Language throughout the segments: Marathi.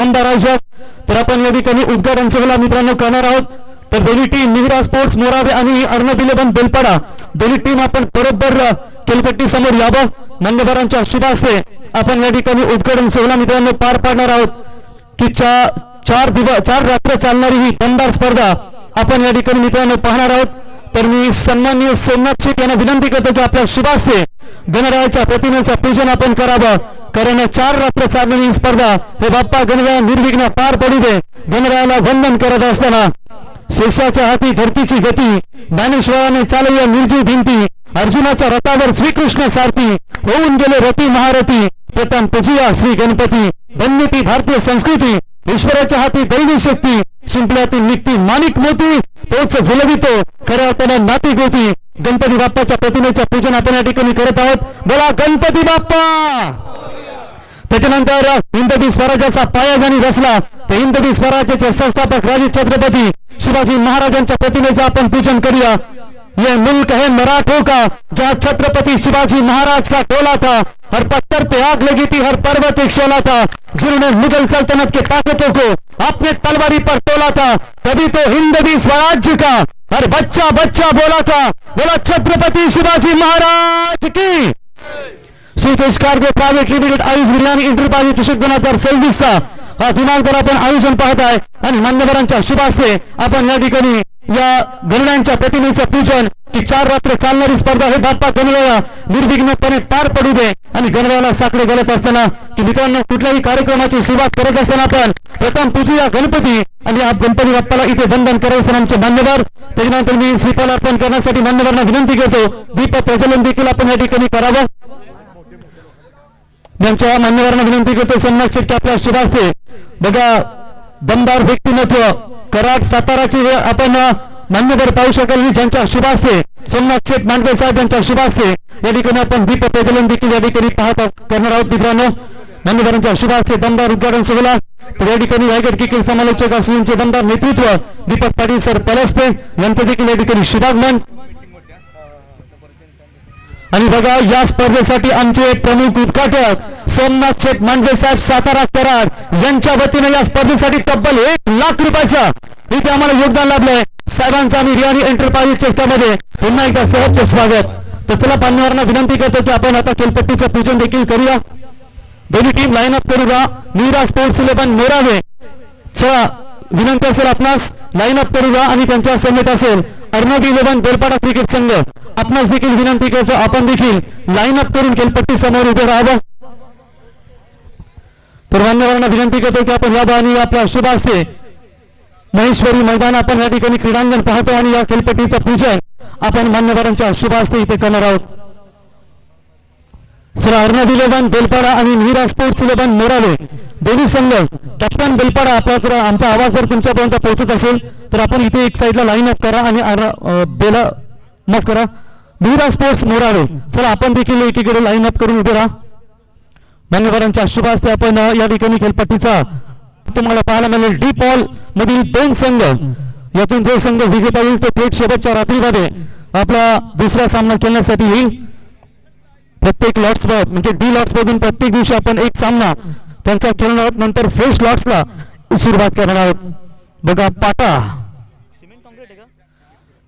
आमदार आयोजक. तर आपण या ठिकाणी उद्घाटन सोहळा मित्रांनो करणार आहोत. तर दोन्ही टीम मिहिरा स्पोर्ट्स मोरावे आणि अर्णब 11 बेलपाडा दोन्ही टीम आपण बरोबर खेळपट्टी समोर यावं. मान्यवरांच्या शुभ हस्ते आपण या ठिकाणी उद्घाटन सोहळा मित्रांनो पार पाडणार आहोत की 4 रात्र चालणारी ही दमदार स्पर्धा आपण या ठिकाणी मित्रांनो पाहणार आहोत. तर मी सन्माननीय सोमनाथ शेख यांना विनंती करतो की आपल्या शुभ हस्ते गणरायाच्या प्रतिमेचं पूजन आपण करावं. कारण 4 रात्र चालणारी स्पर्धा हे बाप्पा गणराया निर्विघ्न पार पडू दे. गणरायाला वंदन करत असताना शेषाच्या हाती धरतीची गती, ज्ञानेश्वराने चालवल्या निर्जीव भिंती, अर्जुनाच्या रथावर श्रीकृष्ण सारथी, होऊन गेले रती महारथी, प्रथम पूजिया श्री गणपती, धन्यती भारतीय संस्कृती, ईश्वराच्या हाती दैवी शक्ती, शिंपल्यातून निघती माणिक मोती, तोच झुलवितो खऱ्या अर्थानं नाती गोती. गणपती बाप्पाच्या प्रतिमेचं पूजन आपण या ठिकाणी करत आहोत. बोला गणपती बाप्पा. त्याच्यानंतर हिंदवी स्वराज्याचा पाया ज्यांनी रचला ते हिंदवी स्वराज्याचे संस्थापक राजे छत्रपती शिवाजी महाराजांच्या प्रतिमेचं आपण पूजन करूया. ये मुल्क है मराठों का जहाँ छत्रपति शिवाजी महाराज का टोला था, हर पत्थर पे आग लगी थी, हर पर्वत एक शोला था, जिन्होंने मुगल सल्तनत के ताकतों को अपने तलवारी पर तोला था, तभी तो हिंदवी स्वराज्य का हर बच्चा बच्चा बोला था. बोला छत्रपति शिवाजी महाराज की. श्री तेज कार्गो प्रायव्हेट लिमिटेड आयुष विज्ञान इंटरप्राइज चषक 2026 हा दिनांकावर आपण आयोजन पाहत आहे आणि मान्यवरांच्या शुभ हस्ते आपण या ठिकाणी या गणरायांच्या प्रतिमेचं पूजन की 4 रात्र चालणारी स्पर्धा हे बाप्पा गणराया निर्विघ्नपणे पार पडू दे. आणि गणरायाला साकडे घालत असताना की मित्रांनो कुठल्याही कार्यक्रमाची सुरुवात करत असताना आपण प्रथम पूजूया गणपती आणि या गणपती बाप्पाला इथे वंदन करत असताना आमचे मान्यवर. त्याच्यानंतर मी श्रीफल अर्पण करण्यासाठी मान्यवरांना विनंती करतो दीप प्रज्वलन देखील आपण या ठिकाणी करावं. आमच्या मान्यवरांना विनंती करतो सोमनाथ शेट्टी आपल्या शुभ हस्ते बघा दमदार व्यक्तिमत्व कराड साताराचे आपण मान्यवर पाहू शकाल ज्यांच्या शुभ हस्ते सोमनाथ शेठ मांडवे साहेब यांच्या शुभ हस्ते या ठिकाणी आपण दीप प्रज्वलन देखील या ठिकाणी पाहत करणार आहोत. मित्रांनो मान्यवरांच्या शुभ हस्ते दमदार उद्घाटन सोहळा. तर या ठिकाणी रायगड क्रिकेट समालोचक असोसिएशनचे दमदार नेतृत्व दीपक पाटील सर पलसपे यांचं देखील या ठिकाणी शुभागमन. आणि बघा या स्पर्धेसाठी आमचे प्रमुख उद्घाटक सोमनाथ शेठ मांडवे साहेब सातारा कराड यांच्या वतीने या स्पर्धेसाठी तब्बल 1 लाख रुपयाचा इथे आम्हाला योगदान लाभलंय. साहेबांचं आम्ही रियानी एंटरप्राइज चषकामध्ये पुन्हा एकदा सहर्ष स्वागत. तर चला मान्यवरांना विनंती करतो की आपण आता खेळपट्टीचं पूजन देखील करूया. दोन्ही टीम लाईन अप करूया. मिहिरा स्पोर्ट्स 11 मोरावे चला विनंती असेल आपणास लाईन अप करूया आणि त्यांच्या समेत असेल अर्णब 11 बेलपाडा क्रिकेट संघ. आपणास देखील विनंती करतो आपण देखील लाईन अप करून खेळपट्टी समोर उभे राहावं. तर मान्यवरांना विनंती करतो की आपण यावं आणि आपल्या शुभ हस्ते महेश्वरी मैदान आपण या ठिकाणी क्रीडांगण पाहतो आणि या खेळपट्टीचं पूजन आपण मान्यवरांच्या शुभ हस्ते इथे करणार आहोत. सर अर्णब 11 बेलपाडा आणि मिहिरा स्पोर्ट्स 11 मोरावे दोन्ही संघ कॅप्टन बेलपाडा आपला जर आमचा आवाज जर तुमच्यापर्यंत पोहोचत असेल तर आपण इथे एक साईडला लाईन अप करा आणि बेला माफ करा मिहिरा स्पोर्ट्स मोरावे चला आपण देखील एकीकडे लाईन अप करून उभे राहा. मान्यवरांच्या शुभ हस्ते आपण या ठिकाणी खेळपट्टीचा तुम्हाला पाहायला मिळेल. डी पॉल मधील 2 संघ यातून जो संघ विजेता होईल तो थेट शेवटच्या रात्रीमध्ये आपला दुसरा सामना खेळण्यासाठी येईल. प्रत्येक लॉट्स म्हणजे डी लॉट्स मधून प्रत्येक दिवशी आपण एक सामना त्यांचा खेळणार आहोत. नंतर फ्रेश लॉट्सला सुरुवात करणार आहोत. बघा पाटा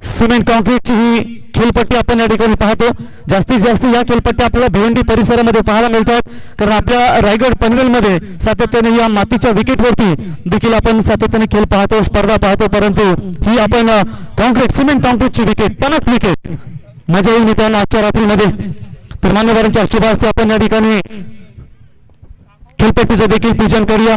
सिमेंट कॉन्क्रीटची ही खेळपट्टी आपण या ठिकाणी पाहतो. जास्तीत जास्त या खेळपट्ट्या आपल्याला भिवंडी परिसरामध्ये पाहायला मिळतात कारण आपल्या रायगड पनवेलमध्ये सातत्याने या मातीच्या विकेटवरती देखील आपण सातत्याने खेळ पाहतो स्पर्धा पाहतो. परंतु ही आपण कॉन्क्रीट सिमेंट कॉन्क्रीटची विकेट टणक विकेट मजा येईल मित्रांनो आजच्या रात्रीमध्ये. तर मान्यवरांच्या शुभ हस्ते आपण या ठिकाणी खेळपट्टीचं देखील पूजन करूया.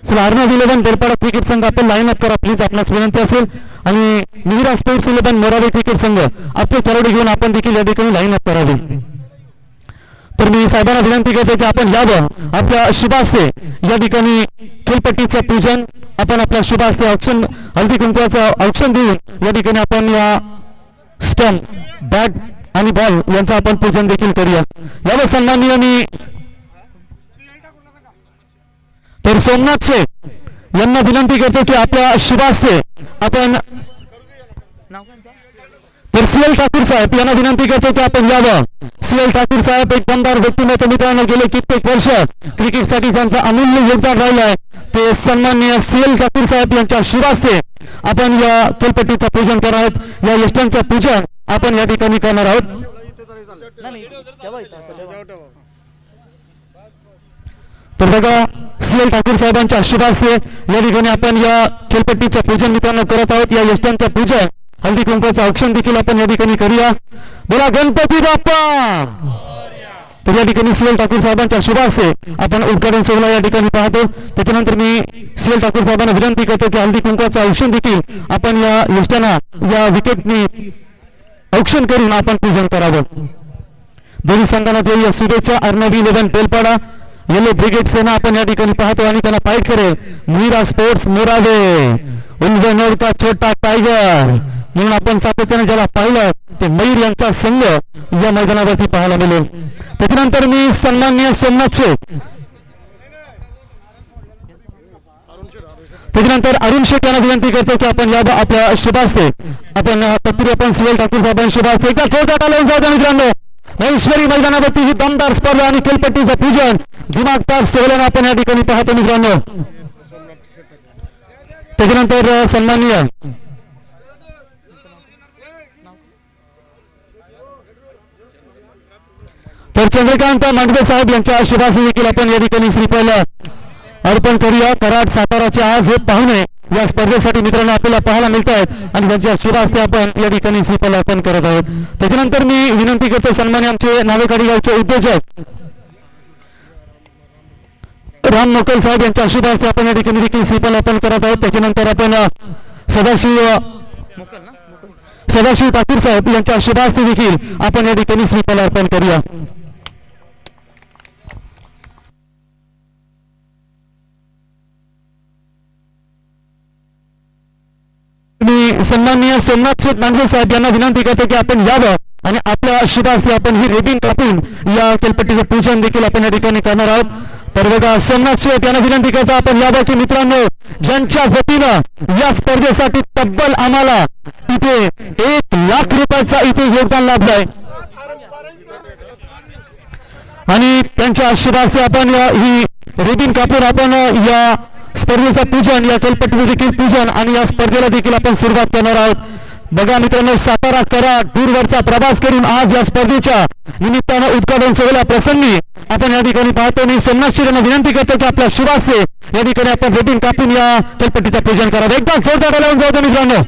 चला अर्णब 11 बेलपाडा क्रिकेट संघ आपण लाईन अप करा प्लीज आपणास विनंती असेल आणि मिहिरा स्पोर्ट्स 11 मोरावे क्रिकेट संघ आपले खेळाडू घेऊन आपण देखील या ठिकाणी लाईन अप करावी. तर मी साहेबांना विनंती करतो की आपण यावं आपल्या शुभ हस्ते या ठिकाणी खेळपट्टीचं पूजन आपण आपल्या शुभ हस्ते औक्षण हळदी कुंकवाचं औक्षण देऊन या ठिकाणी आपण या स्टंप बॅट आणि बॉल यांचं आपण पूजन देखील करूया. यावर सन्माननीय मी तर सोमनाथ शेठ यांना विनंती करतो की आपल्या शुभ हस्ते आपण तर CL ठाकूर साहेब यांना विनंती करतो की आपण यावं. CL ठाकूर साहेब एक दमदार व्यक्तिमत्व मित्रांनो गेले कित्येक वर्ष क्रिकेटसाठी ज्यांचं अमूल्य योगदान राहिलं आहे ते सन्माननीय CL ठाकूर साहेब यांच्या शुभास्ते आपण या खेळपट्टीचं पूजन करणार आहोत. या यष्टांचं पूजन आपण या ठिकाणी करणार आहोत. तर बघा CL ठाकूर साहेबांच्या शुभास्ते या ठिकाणी आपण या खेळपट्टीचं पूजन मित्रांनो करत आहोत. या यष्टांचं पूजन हल्दी कुंकवाचं औक्षण देखील आपण या ठिकाणी करूया. बोला गणपती बाप्पा. तर या ठिकाणी CL ठाकूर साहेबांच्या शुभास्ते आपण उद्घाटन सोहळा या ठिकाणी पाहतो. त्याच्यानंतर मी CL ठाकूर साहेबांना विनंती करतो की हल्दी कुंकवाचं औक्षण देखील आपण या यष्टांना या विकेटनी औक्षण करून आपण पूजन करावं. दोन्ही संघांना देऊया शुभेच्छा. अर्णवी 11 बेलपाडा येलो ब्रिगेड सेना आपण या ठिकाणी पाहतो आणि त्यांना फाईट करेल मीरा स्पोर्ट्स मोरावे उल्वेनोर का छोटा टायगर म्हणून आपण सातत्याने ज्याला पाहिलं ते मयूर यांचा संघ या मैदानावरती पाहायला मिळेल. त्याच्यानंतर मी सन्माननीय सोमनाथ शेठ त्याच्यानंतर अरुण शेठ यांना विनंती करतो की आपण या आपल्या शुभास्ते आपण तत्पूर्वी आपण CL ठाकूर साहेबांच्या शुभास्ते एका जोरदार लावून जाऊ द्या मित्रांनो. महेश्वरी मैदानावरती ही दमदार स्पर्धा आणि खेळपट्टीचं पूजन दिमागदार सोहळ्यानं आपण या ठिकाणी पाहतो मित्रांनो. त्याच्यानंतर सन्माननीय तर चंद्रकांत मांडवे साहेब यांच्या शुभास्ते देखील आपण या ठिकाणी श्रीफळ अर्पण करूया. कराड साताराचे आज हे पाहुणे या स्पर्धेसाठी मित्रांनो आपल्याला पाहायला मिळत आहेत आणि त्यांच्या शुभास्ते आपण या ठिकाणी श्रीफळ अर्पण करत आहोत. त्याच्यानंतर मी विनंती करतो सन्मान्य आमचे नावेकाडी गावचे उद्योजक राम मोकल साहेब यांच्या शुभास्ते आपण या ठिकाणी देखील श्रीफळ अर्पण करत आहोत. त्याच्यानंतर आपण सदाशिव ठाकूर साहेब यांच्या शुभास्ते देखील आपण या ठिकाणी श्रीफळ अर्पण करूया. मी सन्माननीय सोमनाथ शेठ नांगरे साहेब यांना विनंती करतो की आपण यावं आणि आपल्या शुभास्ते आपण ही रेबिन कापून या खेळपट्टीचं पूजन देखील आपण या ठिकाणी करणार आहोत. तर बघा सोमनाथ शेठ यांना विनंती करतो आपण यावं की मित्रांनो ज्यांच्या वतीनं या स्पर्धेसाठी तब्बल आम्हाला इथे 1 लाख रुपयाचा इथे योगदान लाभलंय आणि त्यांच्या शुभास्ते आपण ही रेबिन कापून आपण या स्पर्धेचं पूजन या खेळपट्टीचं देखील पूजन आणि या स्पर्धेला देखील आपण सुरुवात करणार आहोत. बघा मित्रांनो सातारा कराड दूरवरचा प्रवास करून आज या स्पर्धेच्या निमित्तानं उद्घाटन सोहळ्या प्रसंगी आपण या ठिकाणी पाहतो. मी सोमनाथ शेठ यांना विनंती करतो की आपल्या शुभास्ते या ठिकाणी आपण रेबिन कापून या खेळपट्टीचं पूजन करावं. एकदा जोरदार लावून जाऊ द्या मित्रांनो.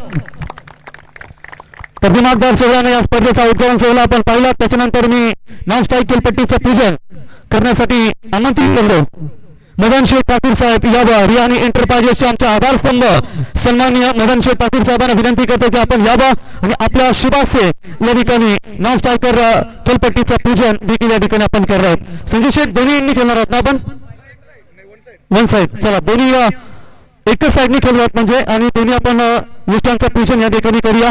तर दिमागदार सोहळ्याने या स्पर्धेचा उद्घाटन सोहळा आपण पाहिला. त्याच्यानंतर मी नॉन स्ट्राईक खेळपट्टीचं पूजन करण्यासाठी आमंत्रित केलं मदन शेठ ठाकूर साहेब यावं. रियानी एंटरप्राइजेसचे आमचे आधारस्तंभ सन्माननीय मदन शेठ ठाकूर साहेबांना विनंती करतो की आपण यावं आणि आपल्या शुभास्ते या ठिकाणी नॉन स्ट्रायकर खेळपट्टीचं पूजन देखील या ठिकाणी आपण करणार आहोत. संजय शेठ दोन्ही एंडनी खेळणार आहोत ना आपण वन साईड. चला दोन्ही एकच साईडनी खेळणार म्हणजे आणि दोन्ही आपण निष्ठांचं पूजन या ठिकाणी करूया.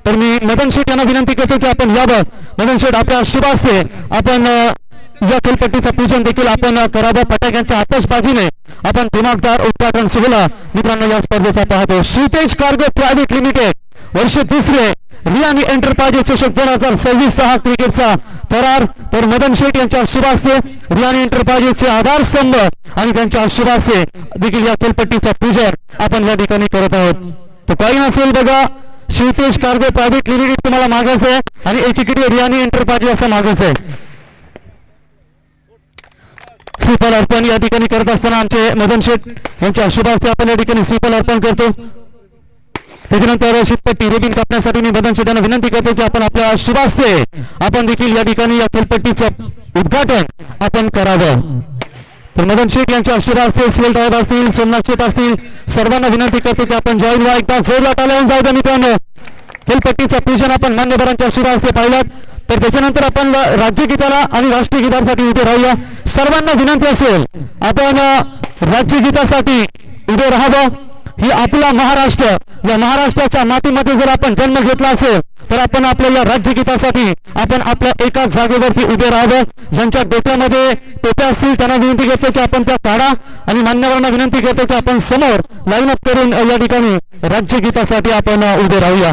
तर मी मदन शेठ यांना विनंती करतो की आपण यावं. मदन शेठ आपल्या शुभास्ते आपण या खेळपट्टीचं पूजन देखील आपण करावं. फटाक्यांच्या आतषबाजीने आपण दिमागदार उद्घाटन सोहळा मित्रांनो या स्पर्धेचा पाहतो. शिवतेज कार्गो प्रायव्हेट लिमिटेड वर्ष 2 रियानी एंटरप्राइजेस चषक 2026 6 क्रिकेटचा करार. तर मदन शेठ यांच्या शुभास्ते रियानी एंटरप्राइजेसचे आधारस्तंभ आणि त्यांच्या शुभास्ते देखील या खेळपट्टीचं पूजन आपण या ठिकाणी करत आहोत. तर काही नसेल बघा शिवतेज कार्गो प्रायव्हेट लिमिटेड तुम्हाला मागायचं आहे आणि एकीकडे रियानी एंटरप्राइजेस असं मागायचं आहे. श्रीफळ अर्पण या ठिकाणी करत असताना आमचे मदन शेठ यांच्या शुभास्ते आपण या ठिकाणी श्रीफळ अर्पण करतो. त्याच्यानंतर शीतपट्टी रेबिन कापण्यासाठी मी मदन शेठ यांना विनंती करतो की आपण आपल्या शुभास्ते आपण देखील या ठिकाणी या खेळपट्टीचं उद्घाटन आपण करावं. तर मदन शेठ यांच्या शुभास्ते CL साहेब असतील सोमनाथ शेठ असतील सर्वांना विनंती करतो की आपण जॉईन व्हा. एकदा जोरदार लावून जाऊ द्या मित्रांनो. खेळपट्टीचं पूजन आपण मान्यवरांच्या शुभास्ते पाहिलात. तर त्याच्यानंतर आपण राज्यगीताला आणि राष्ट्रीय गीतासाठी उभे राहूया. सर्वांना विनंती असेल आपण राज्यगीतासाठी उभे राहावं. ही आपला महाराष्ट्र या महाराष्ट्राच्या मातीमध्ये जर आपण जन्म घेतला असेल तर आपण आपल्या या राज्यगीतासाठी आपण आपल्या एकाच जागेवरती उभे राहावं. ज्यांच्या डोक्यामध्ये टोप्या असतील त्यांना विनंती करतो की आपण त्या काढा आणि मान्यवरांना विनंती करतो की आपण समोर लाईन अप करून या ठिकाणी राज्यगीतासाठी आपण उभे राहूया.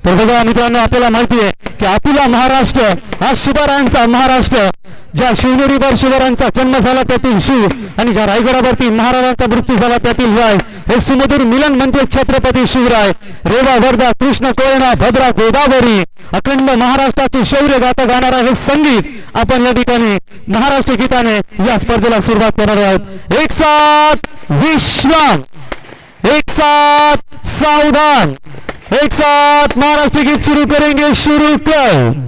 तर बघा मित्रांनो, आपल्याला माहिती आहे की आपला महाराष्ट्र हा शिवरायांचा महाराष्ट्र, ज्या शिवनेरीवर शिवरायांचा जन्म झाला त्यातील शिव आणि ज्या रायगडावरती महाराजांचा मृत्यू झाला त्यातील राय, हे सुमधुर मिलन म्हणजे छत्रपती शिवराय. रेवा वर्धा कृष्ण कोयना भद्रा गोदावरी, अखंड महाराष्ट्राची शौर्य गाथा गाणारा हे संगीत आपण या ठिकाणी महाराष्ट्र गीताने या स्पर्धेला सुरुवात करणार आहोत. एक साथ विश्राम, एक साथ सावधान, एक साथ महाराष्ट्र गीत शुरू करेंगे. शुरू कर.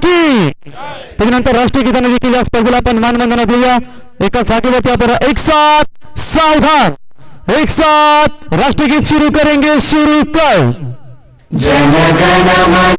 की त्यानंतर राष्ट्रीय गीताने देखील या स्पर्धेला आपण मानवंदना देऊया. एका जागेवरती आपण एक साथ सावधान, एक साथ राष्ट्रीय गीत शुरू करेंगे. शुरू कर. जनगण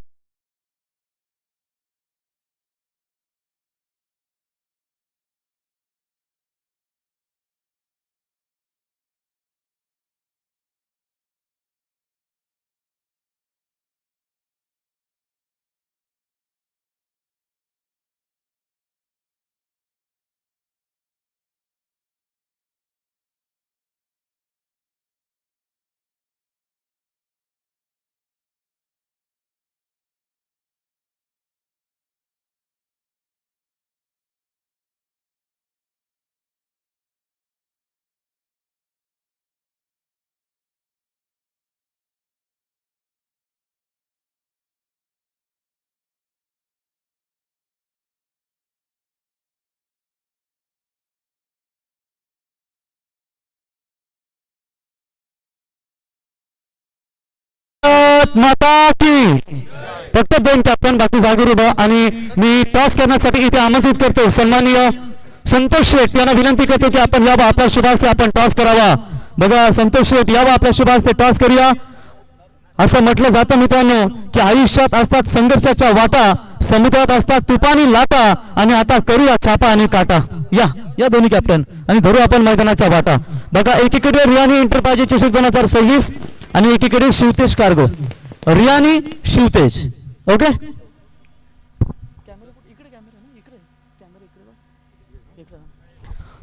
माता की. फक्त 2 कॅप्टन बाकी जागेवर उभा आणि मी टॉस करण्यासाठी इथे आमंत्रित करतो सन्माननीय संतोष शेठ यांना विनंती करतो की आपण यावा, आपल्या शुभास्ते आपण टॉस करावा. बघा संतोष शेठ यावा, आपल्या शुभास्ते टॉस करूया. असं म्हटलं जातं मित्रांनो की आयुष्यात असतात संघर्षाच्या वाटा, समुद्रात असतात तुफानी लाटा आणि आता करूया छापा आणि काटा. या दोन्ही कॅप्टन आणि धरू आपण मैदानाच्या वाटा. बघा एकीकडे रियानी एंटरप्राइजेस चषक 2026 आणि एकीकडे शिवतेज कार्गो. रियानी शिवतेज. ओके.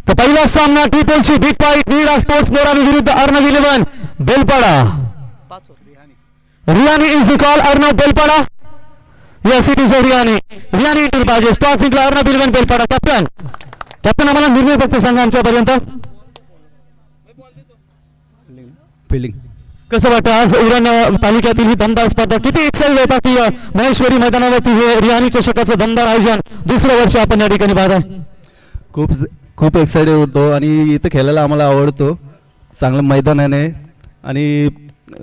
तो पहिला सामना ट्रिपलची big fight Nira sports Moravi विरुद्ध Arnav 11 Belpada. Riyani is the call. Arnav Belpada. Yes it is Riyani. Riyani enterprises toss जिंकला अर्णव 11 बेलपाडा. कॅप्टन कॅप्टन आम्हाला निर्णय फक्त सांगा आमच्यापर्यंत. फिल्डिंग कसं वाटतं आज उरण तालुक्यातील ही दमदार स्पर्धा, किती एक्साइट होता की महेश्वरी मैदानावरती हे रिहानी चषकाचं दमदार आयोजन दुसरं वर्ष आपण या ठिकाणी पाहत आहे. खूप खूप एक्साइटेड होतो आणि इथं खेळायला आम्हाला आवडतो. चांगलं मैदान आहे आणि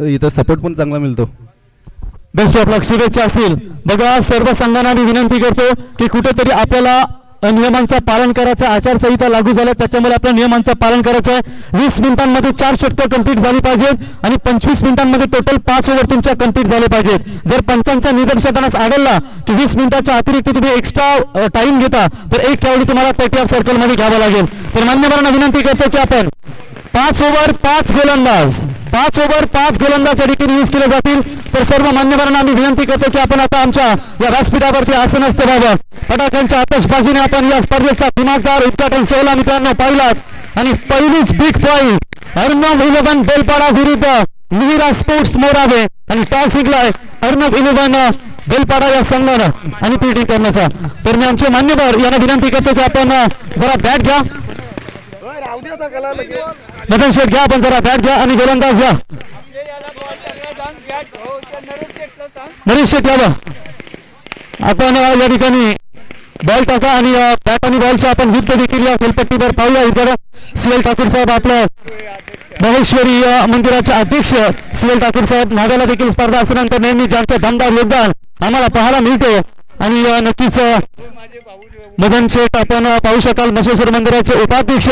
इथं सपोर्ट पण चांगला मिळतो. बेस्ट ऑफ लक, शुभेच्छा असतील. बघा सर्व संघांना मी विनंती करतो की कुठेतरी आपल्याला नियमांचं पालन करायचं, आचारसंहिता लागू झाल्या त्याच्यामुळे आपल्या नियमांचं पालन करायचं आहे. 20 मिनिटांमध्ये 4 षटकं कंप्लीट झाली पाहिजेत आणि 25 मिनिटांमध्ये टोटल 5 ओव्हर तुमच्या कंप्लीट झाले पाहिजेत. जर पंचांच्या निदर्शनास आढळला की 20 मिनिटाच्या अतिरिक्त तुम्ही एक्स्ट्रा टाइम घेता तर एक खेळाडू तुम्हाला पेटीआर सर्कल मध्ये घ्यावा लागेल. तर मान्यवरांना विनंती करतो की आपण 5 ओव्हर 5 गोलंदाज 5 ओव्हर 5 गोलंदाज या ठिकाणी यूज केले जातील. तर सर्व मान्यवरांना आम्ही विनंती करतो की आपण आता आमच्या या व्यासपीठावरती आसन असते बाबा फटाक्यांच्या आतषबाजीने आपण या स्पर्धेचा दिमागदार उद्घाटन सोहळा मित्रांनो पाहिलात आणि पहिलीच बिग पॉईंट अर्णव 11 बेलपाडा विरुद्ध मिहिरा स्पोर्ट्स मोरावे आणि टॉस जिंकलाय अर्णव 11 बेलपाडा या संघानं आणि फील्डिंग करण्याचा. तर मी आमचे मान्यवर यांना विनंती करतो की आपण जरा बॅट घ्या, मदन शेठ घ्या, आपण जरा बॅट घ्या आणि गोलंदाज घ्या. नरेश शेठ यावं, आपण या ठिकाणी बॉल टाका आणि बॅट आणि बॉलचा आपण युद्ध देखील या खेळपट्टीवर पाहूया. इतर CL ठाकूर साहेब आपलं महेश्वरी मंदिराचे अध्यक्ष CL ठाकूर साहेब नागाला देखील स्पर्धा असल्यानंतर नेहमी ज्यांचं दमदार योगदान आम्हाला पाहायला मिळते आणि नक्कीच मदन शेठ आपण पाहू शकाल महेश्वर मंदिराचे उपाध्यक्ष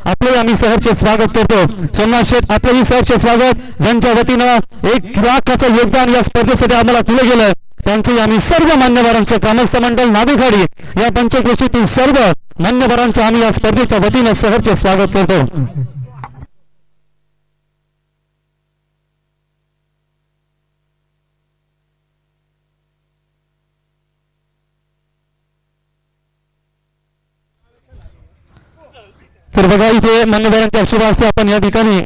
आपले आम्ही सहर्ष स्वागत करतो. सोमनाथ शेठ आपलेही सहर्ष स्वागत, ज्यांच्या वतीनं 1 लाखाचं योगदान या स्पर्धेसाठी आम्हाला दिलं गेलं त्यांचे आम्ही सर्व मान्यवरांचं ग्रामस्थ मंडळ नागेखाडी या पंचक्रोशीतील सर्व मान्यवरांचं आम्ही या स्पर्धेच्या वतीनं सहर्ष स्वागत करतो. तर बघा इथे मान्यवरांच्या शुभ हस्ते आपण या ठिकाणी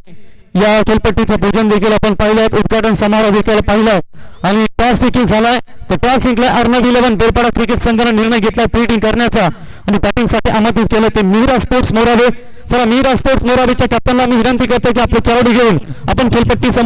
या खेळपट्टीचं पूजन देखील आपण पाहिलंय, उद्घाटन समारोह देखील पाहिलाय आणि टॉस देखील झालाय. तर टॉस जिंकलाय अर्णव 11 बेलपाडा क्रिकेट संघाने निर्णय घेतला फील्डिंग करण्याचा आणि बॅटिंगसाठी आमंत्रित केलं ते मिहिरा स्पोर्ट्स मोरावे. चला मिहिरा स्पोर्ट्स मोरावेच्या कॅप्टनला मी विनंती करतो की आपले खेळाडू घेऊन आपण खेळपट्टी